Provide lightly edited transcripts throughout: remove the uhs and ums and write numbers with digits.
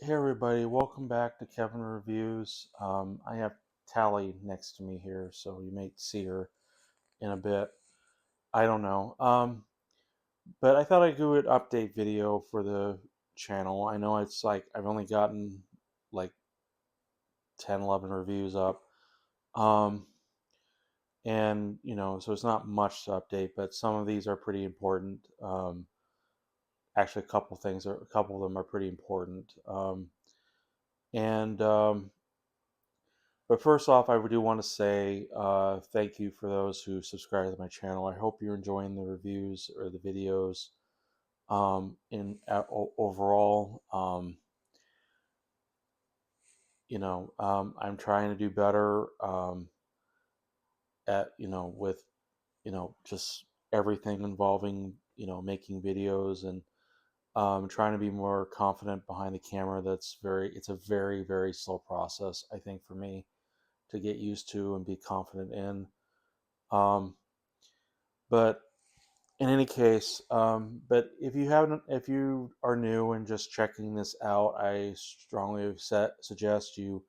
Hey everybody, welcome back to Kevin Reviews. I have Tally next to me here, so you may see her in a bit. I don't know. But I thought I'd do an update video for the channel. I know it's like I've only gotten like 10, 11 reviews up. Um, and so it's not much to update, but some of these are pretty important. Actually, a couple of them are pretty important. And But first off, I do want to say thank you for those who subscribe to my channel. I hope you're enjoying the reviews or the videos. Overall, I'm trying to do better at with just everything involving making videos and trying to be more confident behind the camera. It's a very, very slow process, I think, for me to get used to and be confident in. Um, but in any case, but if you are new and just checking this out, I strongly suggest you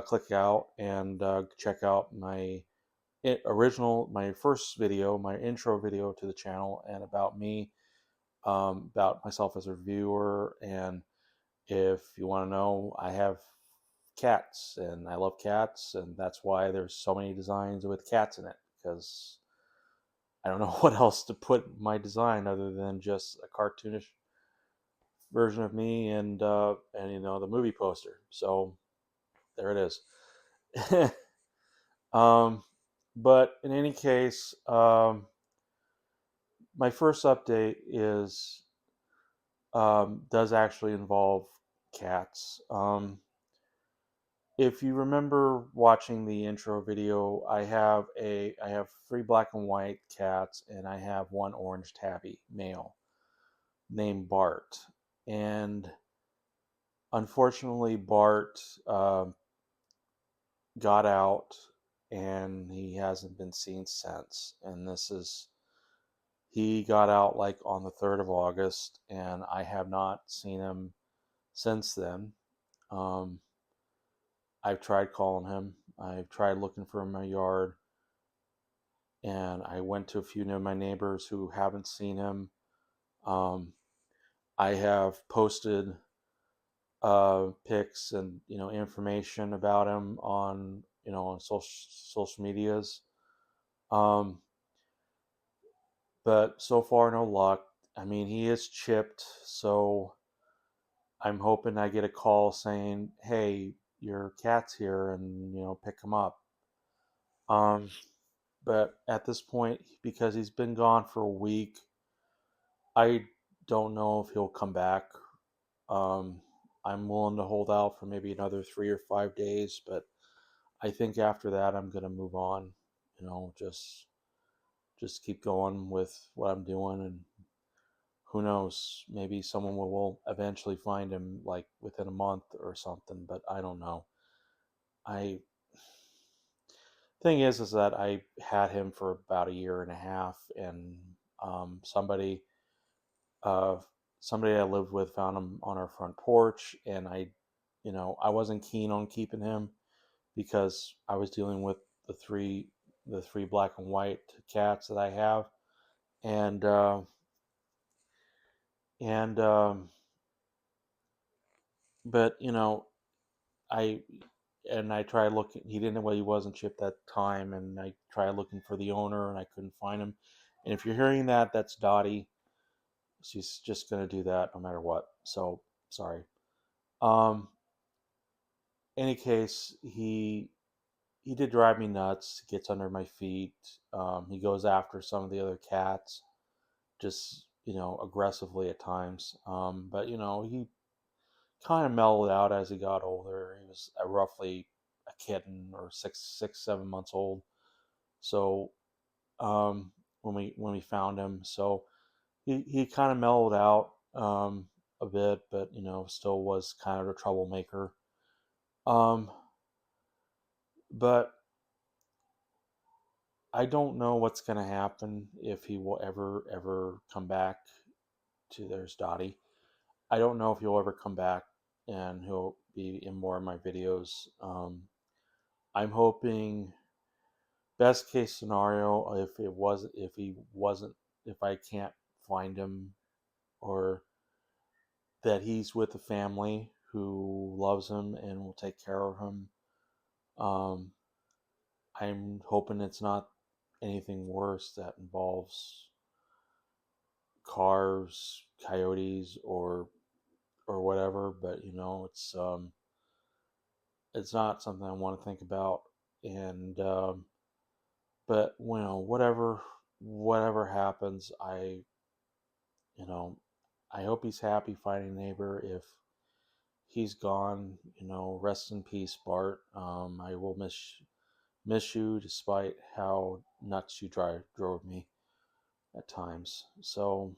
click out and check out my first video, my intro video to the channel, and about me, about myself as a reviewer. And if you want to know, I have cats, and I love cats, and that's why there's so many designs with cats in it, because I don't know what else to put in my design other than just a cartoonish version of me and the movie poster. So there it is. um, but in any case, my first update is does actually involve cats. If you remember watching the intro video, I have three black and white cats, and I have one orange tabby male named Bart. And unfortunately, Bart got out and he hasn't been seen since. And he got out like on the 3rd of August, and I have not seen him since then. Um, I've tried calling him, I've tried looking for him in my yard, and I went to a few of my neighbors who haven't seen him. Um, I have posted pics and information about him on on social medias, um, but so far no luck. I mean, he is chipped, so I'm hoping I get a call saying, "Hey, your cat's here," and pick him up. Um, but at this point, because he's been gone for a week, I don't know if he'll come back. Um, I'm willing to hold out for maybe another 3 or 5 days, but I think after that I'm gonna move on. Just keep going with what I'm doing, and who knows? Maybe someone will eventually find him, like within a month or something. But I don't know. I Thing is that I had him for about a year and a half, and um, somebody uh, somebody I lived with found him on our front porch, and I wasn't keen on keeping him because I was dealing with the three black and white cats that I have, and and but I I tried looking. He didn't. Well, he wasn't chipped that time, and I tried looking for the owner, and I couldn't find him. And if you're hearing that, that's Dottie. She's just gonna do that no matter what. So sorry. Um. Any case, he did drive me nuts. He gets under my feet. He goes after some of the other cats, just aggressively at times. But he kind of mellowed out as he got older. He was roughly a kitten, or 7 months old. So when we found him, so he kind of mellowed out a bit, but still was kind of a troublemaker. Um, but I don't know what's going to happen, if he will ever come back to there's Dottie. I don't know if he'll ever come back and he'll be in more of my videos. I'm hoping best case scenario, if I can't find him, or that he's with a family who loves him and will take care of him. Um, I'm hoping it's not anything worse that involves cars, coyotes, or whatever. But it's not something I want to think about. And but whatever happens, you know I hope he's happy finding a neighbor. If he's gone, rest in peace, Bart. I will miss you, despite how nuts you drove me at times. So,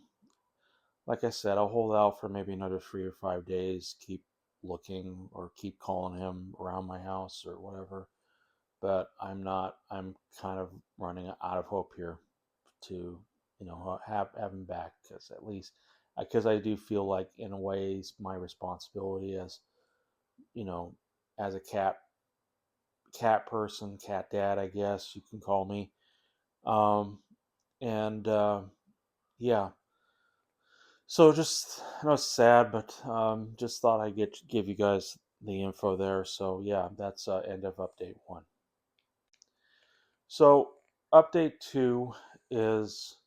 like I said, I'll hold out for maybe another 3 or 5 days. Keep looking, or keep calling him around my house or whatever. But I'm not. I'm kind of running out of hope here to, have him back, because at least, because I do feel like, in a way, it's my responsibility as, you know, as a cat person, cat dad, I guess you can call me. Um, and yeah, so just, I know it's sad, but just thought I'd give you guys the info there. So yeah, that's end of update 1. So update 2 is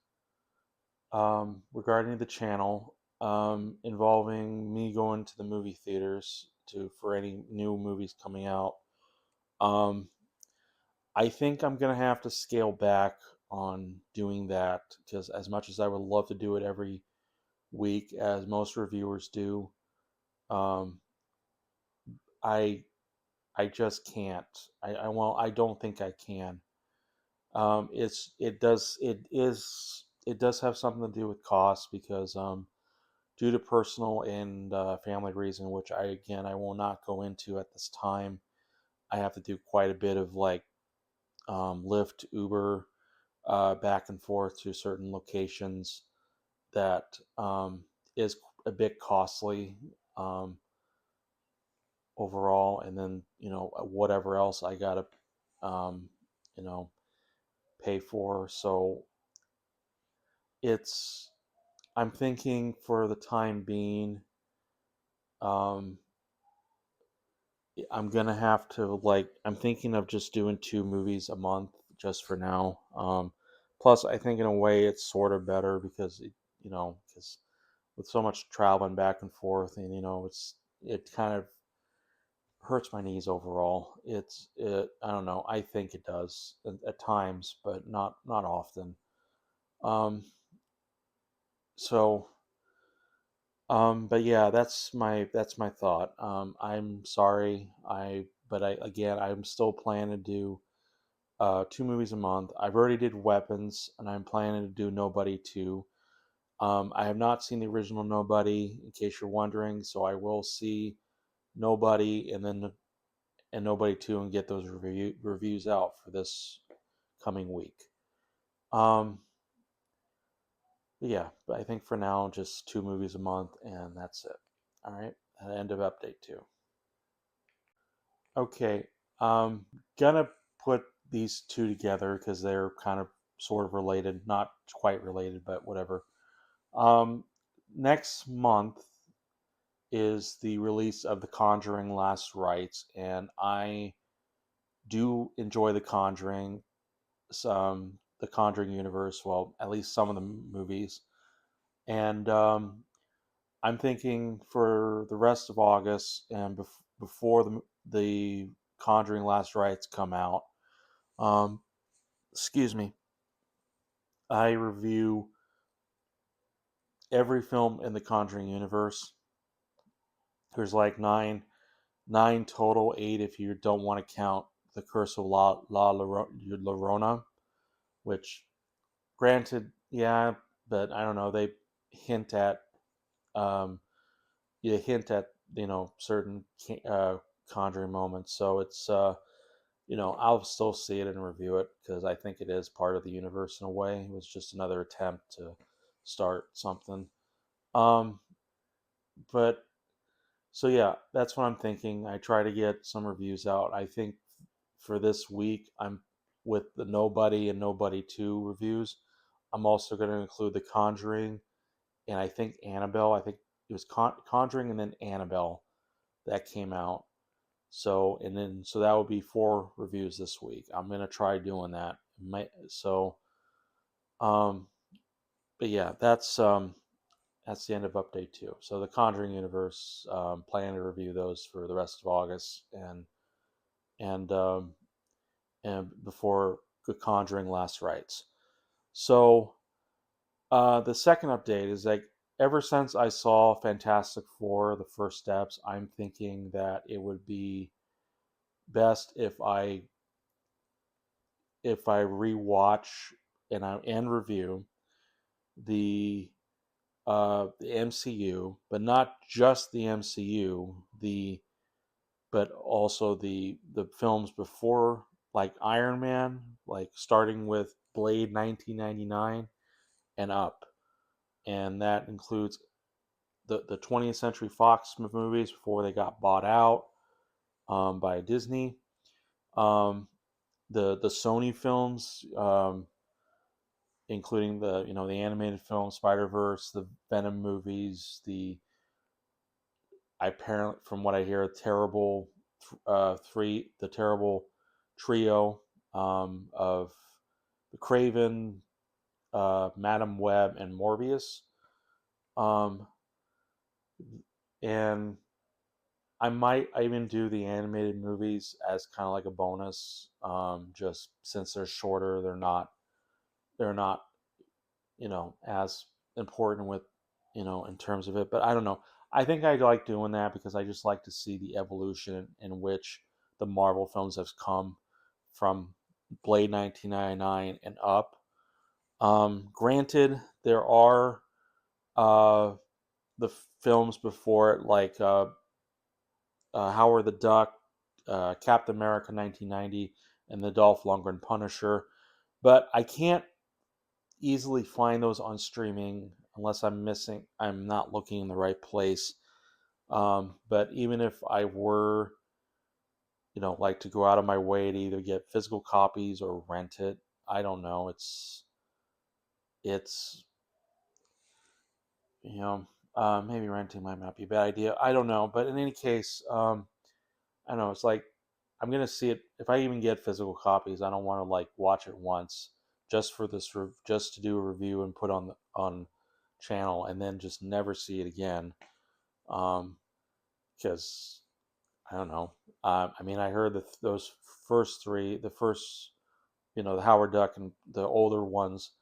regarding the channel, involving me going to the movie theaters for any new movies coming out. Um, I think I'm gonna have to scale back on doing that, because as much as I would love to do it every week, as most reviewers do, um, I I just can't. I don't think I can. It does have something to do with cost, because due to personal and family reason, which I will not go into at this time. I have to do quite a bit of, like, Lyft, Uber, back and forth to certain locations that is a bit costly, um, overall. And then, whatever else I gotta, um, you know pay for. So it's I'm thinking, for the time being, um, I'm gonna have to, like, I'm thinking of just doing 2 movies a month, just for now. Plus, I think in a way it's sort of better, because because with so much traveling back and forth, and it kind of hurts my knees overall. I don't know. I think it does at times, but not often. Um, so, but yeah, that's my thought. I'm sorry. I'm still planning to do 2 movies a month. I've already did Weapons, and I'm planning to do Nobody 2. I have not seen the original Nobody, in case you're wondering, so I will see Nobody, and Nobody 2, and get those reviews out for this coming week. Um, yeah, but I think for now, just 2 movies a month, and that's it. All right, end of update 2. Okay, gonna put these two together because they're kind of sort of related, not quite related, but whatever. Um, Next month is the release of The Conjuring Last Rites, and I do enjoy the Conjuring universe, well, at least some of the movies. And I'm thinking, for the rest of August, and before the Conjuring Last Rites come out, um, excuse me, I review every film in the Conjuring universe. There's like nine total, 8 if you don't want to count the Curse of Llorona, which, granted, yeah, but I don't know. They hint at um, certain Conjuring moments, so I'll still see it and review it, because I think it is part of the universe in a way. It was just another attempt to start something. Um, but So yeah, that's what I'm thinking. I try to get some reviews out. I think for this week, I'm with the Nobody and Nobody 2 reviews. I'm also going to include The Conjuring and I think Annabelle. I think it was Conjuring and then Annabelle that came out. So that would be 4 reviews this week. I'm gonna try doing that. Um, but yeah, that's the end of update 2. So the Conjuring universe, plan to review those for the rest of August and and before the Conjuring Last Rites. So the second update is like ever since I saw Fantastic Four, the first steps, I'm thinking that it would be best if I rewatch and review the the MCU, but not just the MCU, but also the films before, like Iron Man, like starting with Blade 1999 and up, and that includes the 20th Century Fox movies before they got bought out by Disney, um, the Sony films, including the animated film Spider Verse, the Venom movies, the apparently from what I hear, the terrible trio of the Craven, Madam Web, and Morbius, um, and I might even do the animated movies as kind of like a bonus, just since they're shorter, they're not as important with, in terms of it. But I don't know. I think I like doing that because I just like to see the evolution in which the Marvel films have come from Blade 1999 and up. Granted, there are uh, the films before it, like Howard the Duck, Captain America 1990, and the Dolph Lundgren Punisher. But I can't easily find those on streaming unless I'm not looking in the right place. But even if I were, like to go out of my way to either get physical copies or rent it, I don't know. It's, you know, maybe renting might not be a bad idea. I don't know. But in any case, I don't know. It's like I'm gonna see it if I even get physical copies. I don't want to like watch it once just for just to do a review and put on channel and then just never see it again. Um, because I don't know. I mean, I heard that those first three, the first, the Howard Duck and the older ones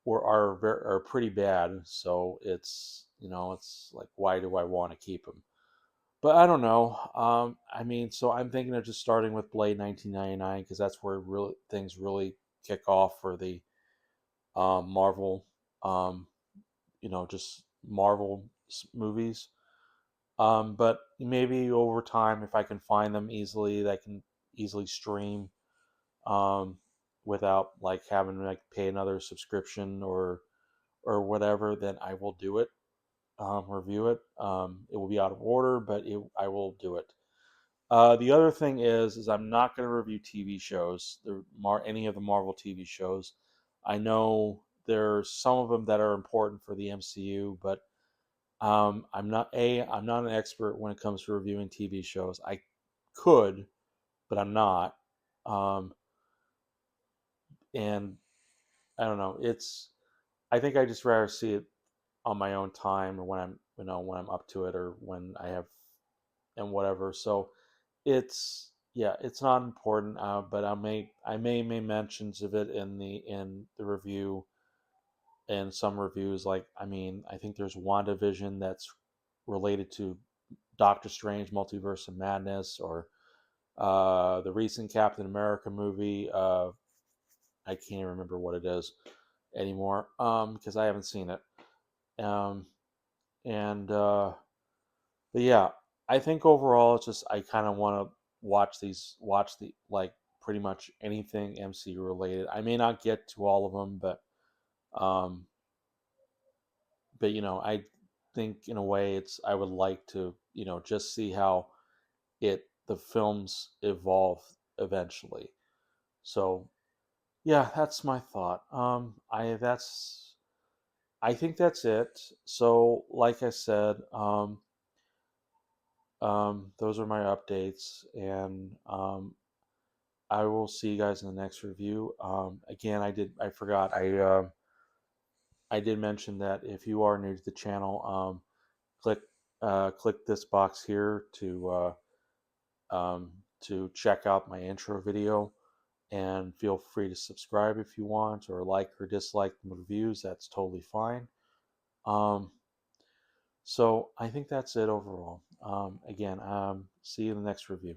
are pretty bad. So it's like, why do I want to keep them? But I don't know. I mean, so I'm thinking of just starting with Blade 1999 because that's where really things really kick off for the Marvel, um, just Marvel movies. But maybe over time, if I can find them easily, that I can easily stream um, without like having to like pay another subscription or whatever, then I will do it. Review it. It will be out of order, but I will do it. The other thing is I'm not going to review TV shows, any of the Marvel TV shows. I know there's some of them that are important for the MCU, but I'm not an expert when it comes to reviewing TV shows. I could, but I'm not. Um, and I don't know. I think I just rather see it on my own time or when I'm up to it or when I have and whatever. So it's not important, but I may make mentions of it in the review and some reviews. Like I mean, I think there's WandaVision that's related to Doctor Strange Multiverse of Madness or the recent Captain America movie. I can't even remember what it is anymore because I haven't seen it. Um, and But yeah, I think overall it's just I kind of want to watch the like pretty much anything MCU related. I may not get to all of them, um, but I think in a way I would like to just see how the films evolve eventually. So yeah, that's my thought. I think that's it. So like I said, those are my updates, and I will see you guys in the next review. Again, I forgot, I did mention that if you are new to the channel, click click this box here to check out my intro video, and feel free to subscribe if you want, or like or dislike the reviews. That's totally fine. Um, so I think that's it overall. Again, see you in the next review.